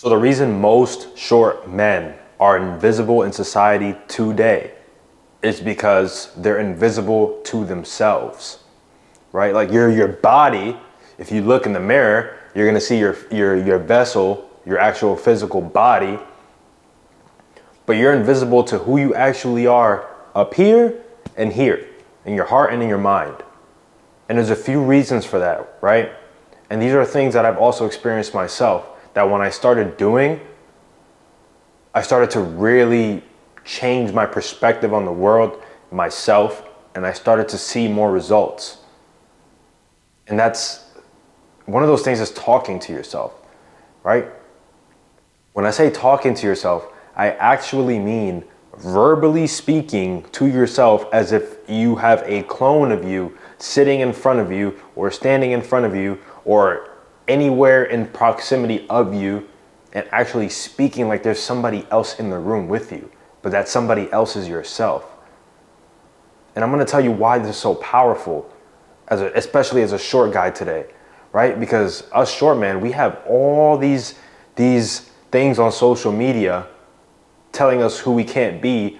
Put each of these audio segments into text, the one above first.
So the reason most short men are invisible in society today is because they're invisible to themselves, right? Like your body, if you look in the mirror, you're gonna see your vessel, your actual physical body, but you're invisible to who you actually are up here and here, in your heart and in your mind. And there's a few reasons for that, right? And these are things that I've also experienced myself, that when I started doing, I started to really change my perspective on the world, myself, and I started to see more results. And that's one of those things, is talking to yourself, right? When I say talking to yourself, I actually mean verbally speaking to yourself as if you have a clone of you sitting in front of you or standing in front of you or anywhere in proximity of you, and actually speaking like there's somebody else in the room with you, but that somebody else is yourself. And I'm gonna tell you why this is so powerful, especially as a short guy today, right? Because us short men, we have all these things on social media telling us who we can't be,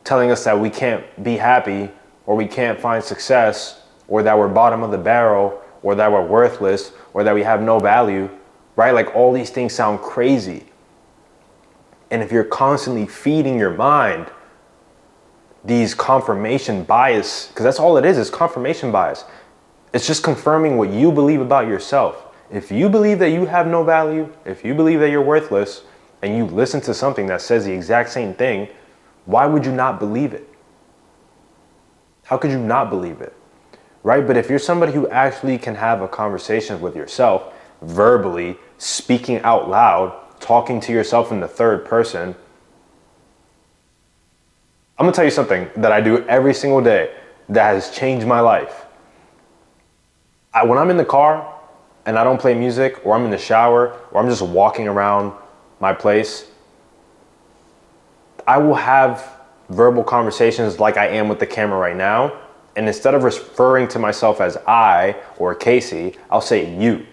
telling us that we can't be happy, or we can't find success, or that we're bottom of the barrel, or that we're worthless, or that we have no value, right? Like all these things sound crazy. And if you're constantly feeding your mind these confirmation bias, because that's all it is confirmation bias. It's just confirming what you believe about yourself. If you believe that you have no value, if you believe that you're worthless, and you listen to something that says the exact same thing, why would you not believe it? How could you not believe it? Right? But if you're somebody who actually can have a conversation with yourself, verbally, speaking out loud, talking to yourself in the third person, I'm gonna tell you something that I do every single day that has changed my life. When I'm in the car and I don't play music, or I'm in the shower, or I'm just walking around my place, I will have verbal conversations like I am with the camera right now. And instead of referring to myself as I or Casey, I'll say you.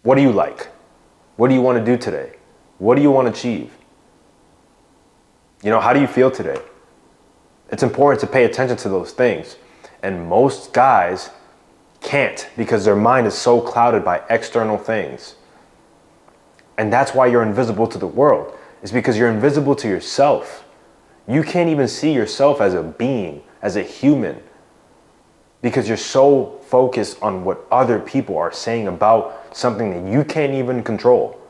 What do you like? What do you want to do today? What do you want to achieve? You know, how do you feel today? It's important to pay attention to those things. And most guys can't, because their mind is so clouded by external things. And that's why you're invisible to the world. It's because you're invisible to yourself. You can't even see yourself as a being, as a human, because you're so focused on what other people are saying about something that you can't even control.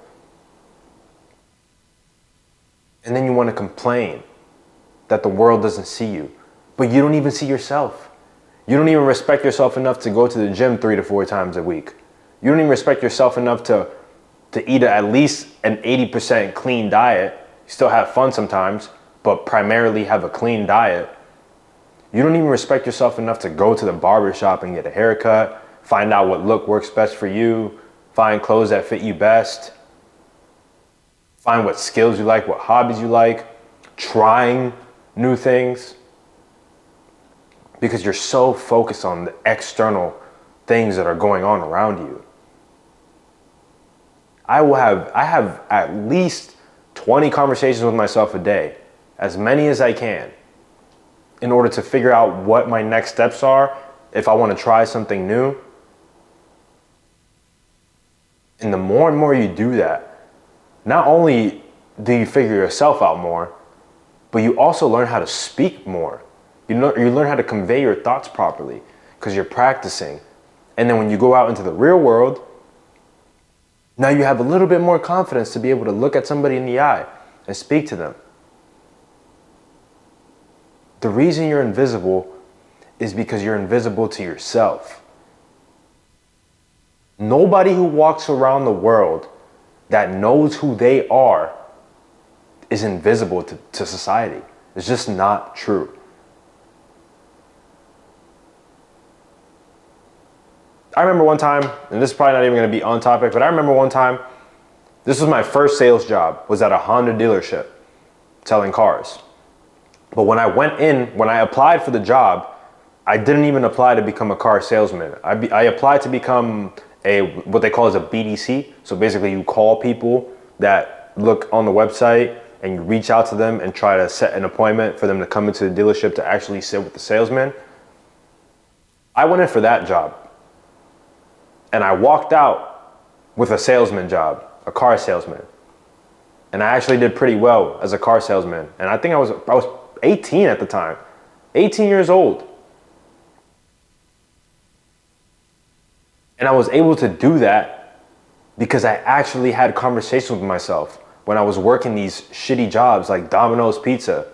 And then you want to complain that the world doesn't see you, but you don't even see yourself. You don't even respect yourself enough to go to the gym 3 to 4 times a week. You don't even respect yourself enough to eat at least an 80% clean diet. You still have fun sometimes, but primarily have a clean diet. You don't even respect yourself enough to go to the barber shop and get a haircut, find out what look works best for you, find clothes that fit you best, find what skills you like, what hobbies you like, trying new things, because you're so focused on the external things that are going on around you. I have at least 20 conversations with myself a day, as many as I can, in order to figure out what my next steps are, if I want to try something new. And the more and more you do that, not only do you figure yourself out more, but you also learn how to speak more. You learn how to convey your thoughts properly, because you're practicing. And then when you go out into the real world, now you have a little bit more confidence to be able to look at somebody in the eye and speak to them. The reason you're invisible is because you're invisible to yourself. Nobody who walks around the world that knows who they are is invisible to society. It's just not true. I remember one time, and this is probably not even going to be on topic, but I remember one time, this was my first sales job, was at a Honda dealership selling cars. But when I applied for the job, I didn't even apply to become a car salesman. I applied to become what they call is a BDC. So basically you call people that look on the website and you reach out to them and try to set an appointment for them to come into the dealership to actually sit with the salesman. I went in for that job and I walked out with a salesman job, a car salesman. And I actually did pretty well as a car salesman. And I think I was 18 at the time, 18 years old. And I was able to do that because I actually had conversations with myself when I was working these shitty jobs like Domino's Pizza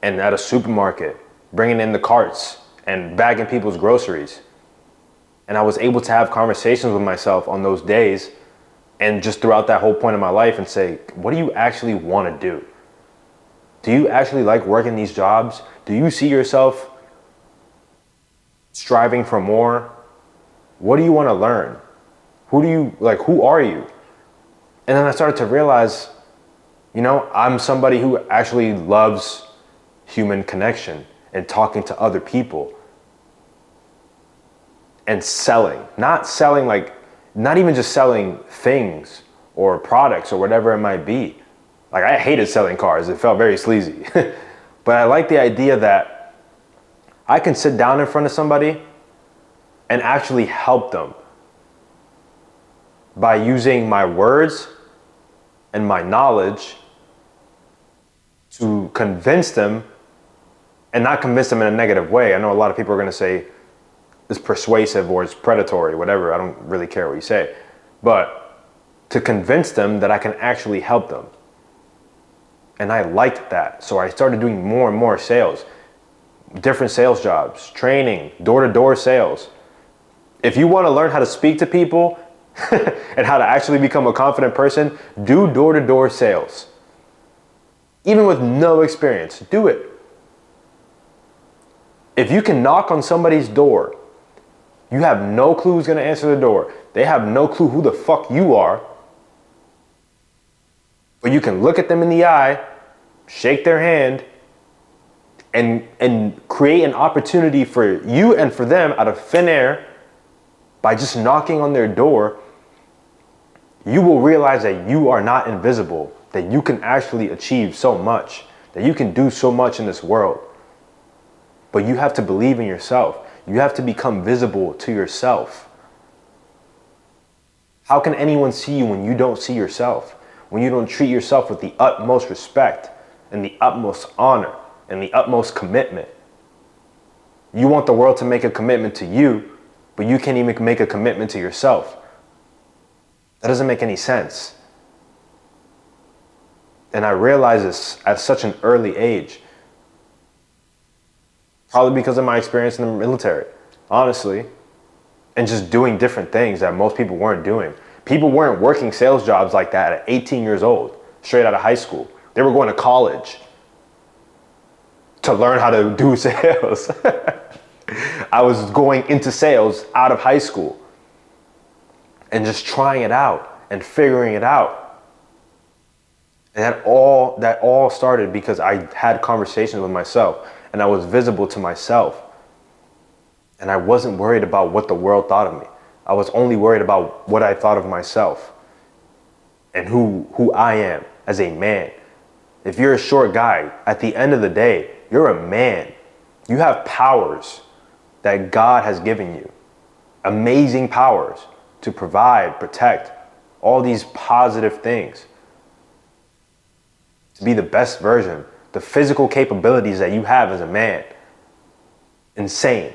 and at a supermarket, bringing in the carts and bagging people's groceries. And I was able to have conversations with myself on those days and just throughout that whole point of my life and say, what do you actually want to do? Do you actually like working these jobs? Do you see yourself striving for more? What do you want to learn? Who are you? And then I started to realize, I'm somebody who actually loves human connection and talking to other people and selling, not even just selling things or products or whatever it might be. Like, I hated selling cars. It felt very sleazy. But I like the idea that I can sit down in front of somebody and actually help them by using my words and my knowledge to convince them, and not convince them in a negative way. I know a lot of people are going to say it's persuasive or it's predatory, whatever. I don't really care what you say. But to convince them that I can actually help them. And I liked that. So I started doing more and more sales, different sales jobs, training, door-to-door sales. If you want to learn how to speak to people and how to actually become a confident person, do door-to-door sales. Even with no experience, do it. If you can knock on somebody's door, you have no clue who's going to answer the door. They have no clue who the fuck you are. But you can look at them in the eye, shake their hand, and create an opportunity for you and for them out of thin air by just knocking on their door. You will realize that you are not invisible, that you can actually achieve so much, that you can do so much in this world. But you have to believe in yourself. You have to become visible to yourself. How can anyone see you when you don't see yourself? When you don't treat yourself with the utmost respect and the utmost honor and the utmost commitment? You want the world to make a commitment to you, but you can't even make a commitment to yourself. That doesn't make any sense. And I realized this at such an early age. Probably because of my experience in the military, honestly. And just doing different things that most people weren't doing. People weren't working sales jobs like that at 18 years old, straight out of high school. They were going to college to learn how to do sales. I was going into sales out of high school and just trying it out and figuring it out. And that all started because I had conversations with myself and I was visible to myself. And I wasn't worried about what the world thought of me. I was only worried about what I thought of myself and who I am as a man. If you're a short guy, at the end of the day, you're a man. You have powers that God has given you. Amazing powers to provide, protect, all these positive things. To be the best version, the physical capabilities that you have as a man. Insane.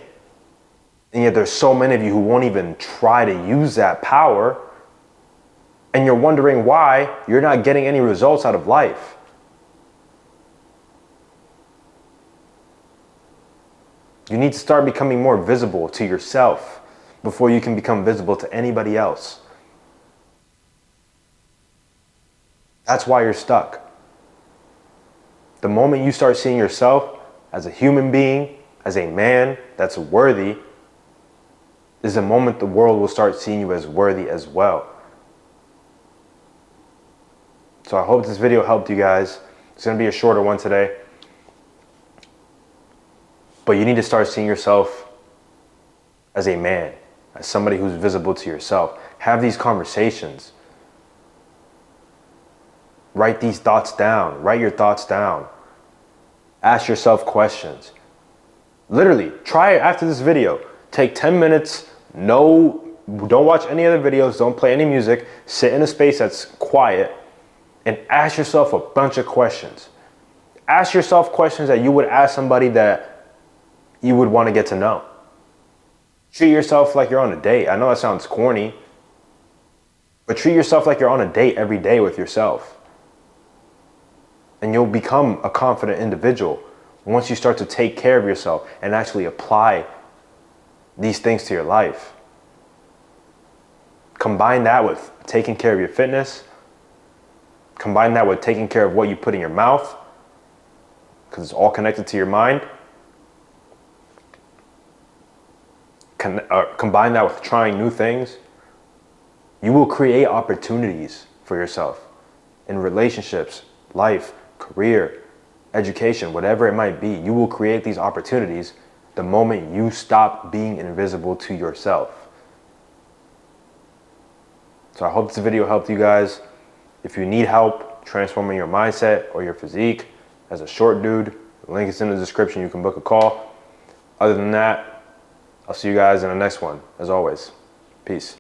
And yet there's so many of you who won't even try to use that power. And you're wondering why you're not getting any results out of life. You need to start becoming more visible to yourself before you can become visible to anybody else. That's why you're stuck. The moment you start seeing yourself as a human being, as a man that's worthy, is the moment the world will start seeing you as worthy as well. So I hope this video helped you guys. It's going to be a shorter one today. But you need to start seeing yourself as a man, as somebody who's visible to yourself. Have these conversations. Write these thoughts down. Write your thoughts down. Ask yourself questions. Literally, try it after this video. Take 10 minutes. No, don't watch any other videos. Don't play any music. Sit in a space that's quiet and ask yourself a bunch of questions. Ask yourself questions that you would ask somebody that you would want to get to know. Treat yourself like you're on a date. I know that sounds corny, but treat yourself like you're on a date every day with yourself. And you'll become a confident individual once you start to take care of yourself and actually apply these things to your life. Combine that with taking care of your fitness. Combine that with taking care of what you put in your mouth, because it's all connected to your mind. Combine that with trying new things. You will create opportunities for yourself in relationships, life, career, education, whatever it might be. You will create these opportunities the moment you stop being invisible to yourself. So I hope this video helped you guys. If you need help transforming your mindset or your physique as a short dude, the link is in the description. You can book a call. Other than that, I'll see you guys in the next one. As always, peace.